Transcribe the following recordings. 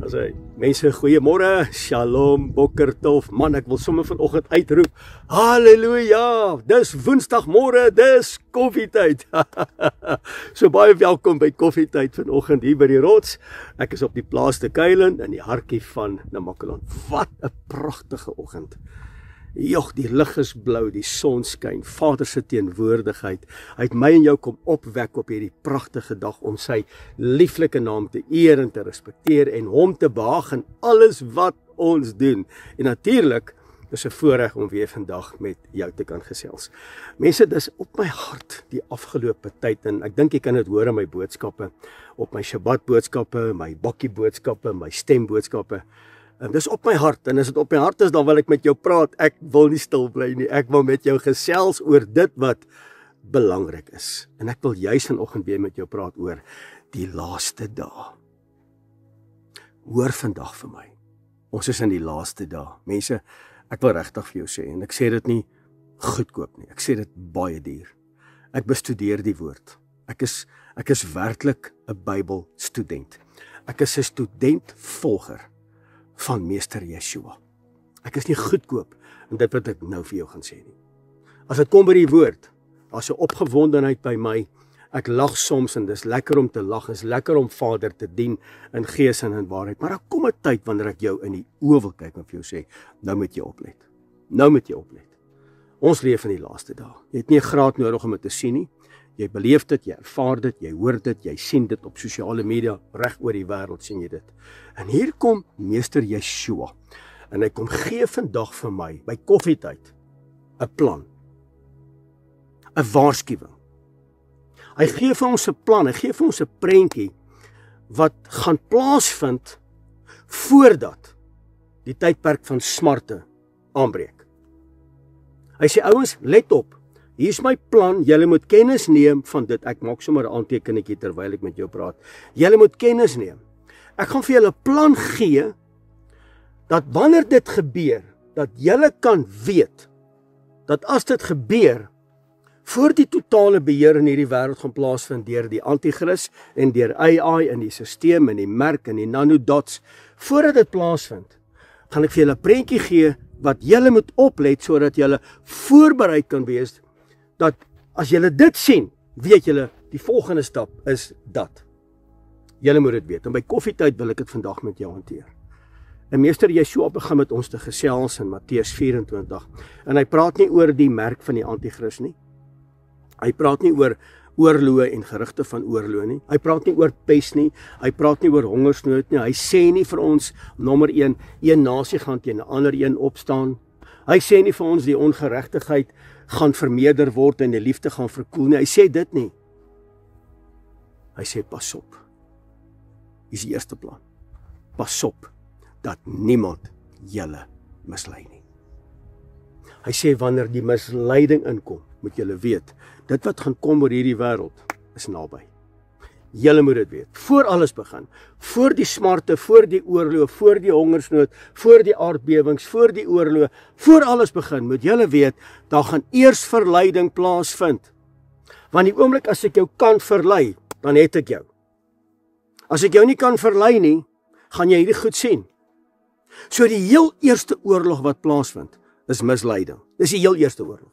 As hy, mense, goeiemôre, shalom, boker tov, man, ek wil sommer vanoggend uitroep, halleluja, dis woensdagmôre, dis koffietyd. So baie welkom by koffietyd vanoggend hier by die rots. Ek is op die plaas te Kuilen in die hartjie van Namakoland. Wat 'n pragtige oggend. Jog, die lig is blou, die son skyn, Vader se teenwoordigheid. Hy het my en jou kom opwek op hierdie pragtige dag om sy lieflike naam te eer en te respekteer en hom te behaag in alles wat ons doen. En natuurlik is 'n voorreg om weer vandag met jou te kan gesels. Mense, dis op my hart die afgelope tyd en ek dink jy kan dit hoor in my boodskappe, op my Shabbat boodskappe, my bakkie boodskappe, my stemboodskappe. Dis op my hart, en as dit op my hart is, dan wil ek met jou praat. Ek wil nie stil bly nie, ek wil met jou gesels oor dit wat belangrik is. En ek wil juis vanoggend weer met jou praat oor die laaste dae. Hoor vandag vir my, ons is in die laaste dae. Mense, ek wil regtig vir jou sê, en ek sê dit nie goedkoop nie, ek sê dit baie duur. Ek bestudeer die woord. Ek is werklik 'n Bybelstudent. Ek is 'n studentvolger van Meester Yeshua. Ek is nie goedkoop in dit wat ek nou vir jou gaan sê nie. As dit kom by die woord, as 'n opgewondenheid by my, ek lag soms en dis lekker om te lag, is lekker om Vader te dien in gees en in waarheid, maar daar kom 'n tyd wanneer ek jou in die oë wil kyk en vir jou sê, nou moet jy oplet. Nou moet jy oplet. Ons leef in die laaste dae. Jy het nie 'n graad nodig om dit te sien nie. Jy beleef dit, jy ervaar dit, jy hoor dit, jy sien dit op sosiale media, reg oor die wêreld sien jy dit. En hier kom Meester Yeshua, en hy kom gee vandag vir my, by koffietyd, 'n plan, 'n waarskuwing. Hy gee vir ons 'n plan, hy gee vir ons 'n prentjie, wat gaan plaasvind, voordat die tydperk van smarte aanbreek. Hy sê, ouens, let op, hier is my plan, julle moet kennis neem van dit. Ek maak sommer 'n aantekenetjie terwyl ek met jou praat. Julle moet kennis neem. Ek gaan vir julle 'n plan gee, dat wanneer dit gebeur, dat julle kan weet, dat as dit gebeur, voor die totale beheer in hierdie wêreld gaan plaasvind deur die anti-kris en deur AI in die stelsel en die merk en die nanodots, voordat dit plaasvind, gaan ek vir julle 'n prentjie gee, wat julle moet oplet, sodat julle voorbereid kan wees, dat as julle dit sien, weet julle, die volgende stap is dat. Julle moet dit weet, en by koffietyd wil ek dit vandag met jou hanteer. En Meester Yeshua begin met ons te gesels in Matteus 24, en hy praat nie oor die merk van die anti-kris nie. Hy praat nie oor oorloë en gerugte van oorloë nie. Hy praat nie oor pes nie, hy praat nie oor hongersnood nie. Hy sê nie vir ons, nommer 1, een nasie gaan teen 'n ander een opstaan. Hy sê nie vir ons die ongeregtigheid gaan vermeerder word en die liefde gaan verkoel nie. Hy sê dit nie. Hy sê pas op. Dis die eerste plan. Pas op dat niemand julle mislei nie. Hy sê wanneer die misleiding inkom, moet julle weet, dit wat gaan kom oor hierdie wêreld is naby. Julle moet dit weet. Voor alles begin, voor die smarte, voor die oorlog, voor die hongersnood, voor die aardbewings, voor die oorlog, voor alles begin, moet julle weet, daar gaan eers verleiding plaasvind. Want die oomblik as ek jou kan verlei, dan het ek jou. As ek jou nie kan verlei nie, gaan jy hierdie goed sien. So die heel eerste oorlog wat plaasvind, is misleiding. Dis die heel eerste oorlog.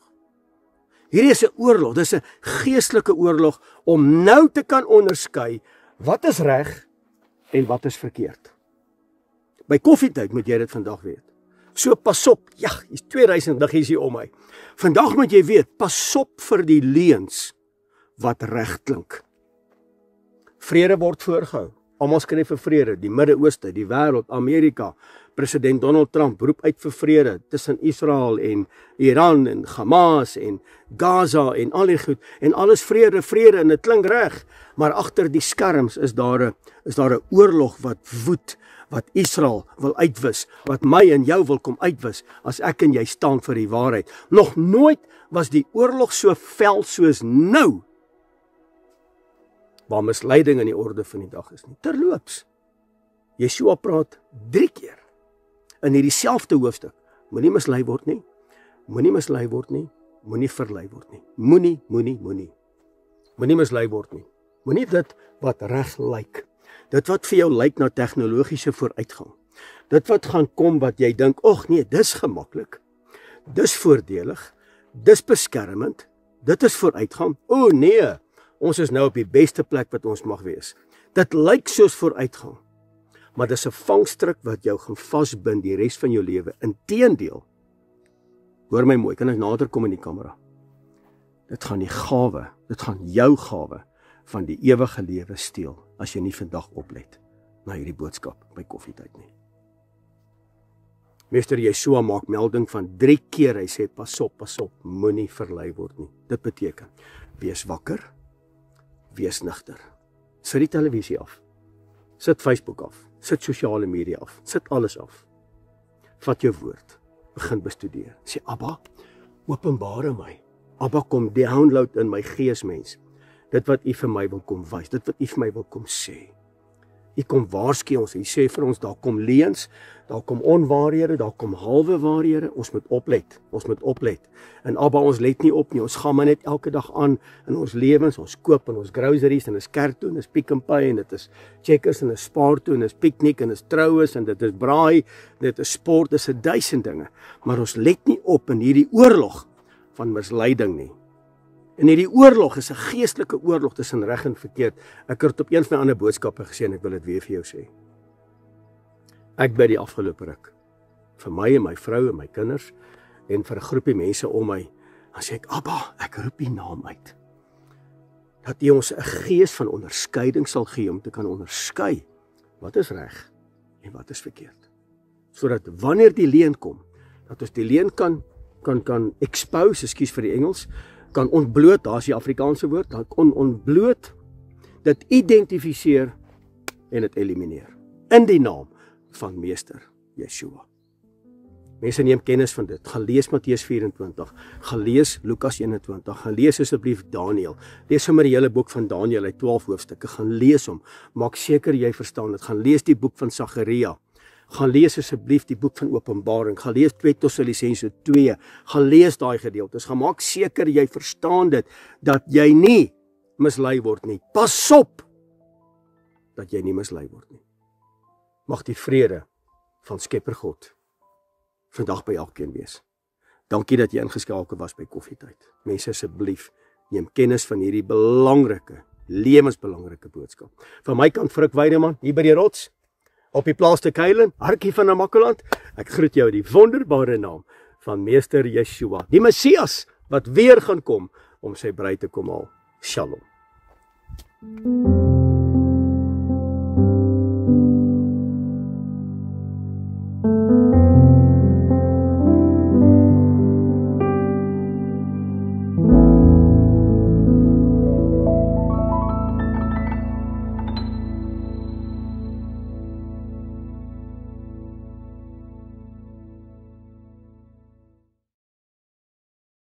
Hierdie is 'n oorlog, dis 'n geestelike oorlog om nou te kan onderskei wat is reg en wat is verkeerd. By koffietyd moet jy dit vandag weet. So pas op, ja, hier's 2000 diggies hier om my. Vandag moet jy weet, pas op vir die leuns wat reg klink. Vrede word voorgehou. Almal skree vir vrede, die Midde-Ooste, die wêreld, Amerika. President Donald Trump roep uit vir vrede tussen Israel en Iran en Hamas en Gaza en al die goed en alles vrede, vrede en dit klink reg, maar agter die skerms is daar 'n oorlog wat woed, wat Israel wil uitwis, wat my en jou wil kom uitwis as ek en jy staan vir die waarheid. Nog nooit was die oorlog so vel soos nou, waar misleiding in die orde van die dag is nie. Terloops, Yeshua praat 3 keer in hierdie selfde hoofstuk, moenie mislei word nie, moenie mislei word nie, moenie verlei word nie, moenie mislei word nie, moenie dit wat reg lyk, Dit wat vir jou lyk na tegnologiese vooruitgang. Dit wat gaan kom wat jy dink, "Ag nee, dis gemaklik. Dis voordelig. Dis beskermend. Dit is vooruitgang." O nee, ons is nou op die beste plek wat ons mag wees. Dit lyk soos vooruitgang. Maar dis 'n vangstrik wat jou gaan vasbind die res van jou lewe. Inteendeel. Hoor my mooi, kan ek nader kom in die kamera? Dit gaan die gawe, dit gaan jou gawe van die ewige lewe steel as jy nie vandag oplet na hierdie boodskap by koffietyd nie. Meester Yeshua maak melding van 3 keer, hy sê pas op, moenie verlei word nie. Dit beteken, wees wakker, wees nigter. Sit die televisie af, sit Facebook af, sit sosiale media af, sit alles af. Vat jou woord, begin bestudeer. Sê, Abba, openbare my. Abba, kom download in my gees, mens. Dit wat U vir my wil kom wys, dit wat U vir my wil kom sê. U kom waarsku ons, U sê vir ons, daar kom leuns, daar kom onwaarhede, daar kom halwe waarhede, ons moet oplet. En Abba, ons let nie op nie, ons gaan maar net elke dag aan in ons lewens, ons koop en ons groceries, en is kerk toe, en is Pick n Pay, en dit is Checkers, en is Spar toe, en is piknik, en is troues, en dit is braai, en dit is sport, dit is 1000 dinge. Maar ons let nie op in hierdie oorlog van misleiding nie. En hierdie oorlog is 'n geestelike oorlog tussen reg en verkeerd. Ek het op een van my ander boodskappe gesê en ek wil dit weer vir jou sê. Ek bid die afgelope ruk vir my en my vrou en my kinders en vir 'n groepie mense om my. Dan sê ek, Abba, ek roep U naam uit. Dat U ons 'n gees van onderskeiding sal gee om te kan onderskei wat is reg en wat is verkeerd. Sodat wanneer die leuen kom, dat ons die leuen kan expose, ekskuus vir die Engels, kan ontbloot, daar is die Afrikaanse woord, kan ontbloot, dit identifiseer en dit elimineer. In die naam van Meester Yeshua. Mense neem kennis van dit. Gaan lees Matteus 24, gaan lees Lukas 21, gaan lees asseblief Daniël. Lees sommer die hele boek van Daniël uit 12 hoofstukke, gaan lees hom. Maak seker jy verstaan dit. Gaan lees die boek van Sagaria. Gaan lees asseblief die boek van Openbaring, gaan lees 2 Tessalonisense 2, gaan lees daai gedeeltes, gaan maak seker jy verstaan dit, dat jy nie mislei word nie. Pas op, dat jy nie mislei word nie. Mag die vrede van Skepper God vandag by elkeen wees. Dankie dat jy ingeskakel was by Koffietyd. Mense asseblief, neem kennis van hierdie belangrike, lewensbelangrike boodskap. Van my kant Frik Weideman, hier by die rots, op die plaas te Kuilen, Hartjie van Namakwaland. Ek groet jou in die wonderbare naam van Meester Yeshua, die Messias, wat weer gaan kom om sy bruid te kom haal. Shalom.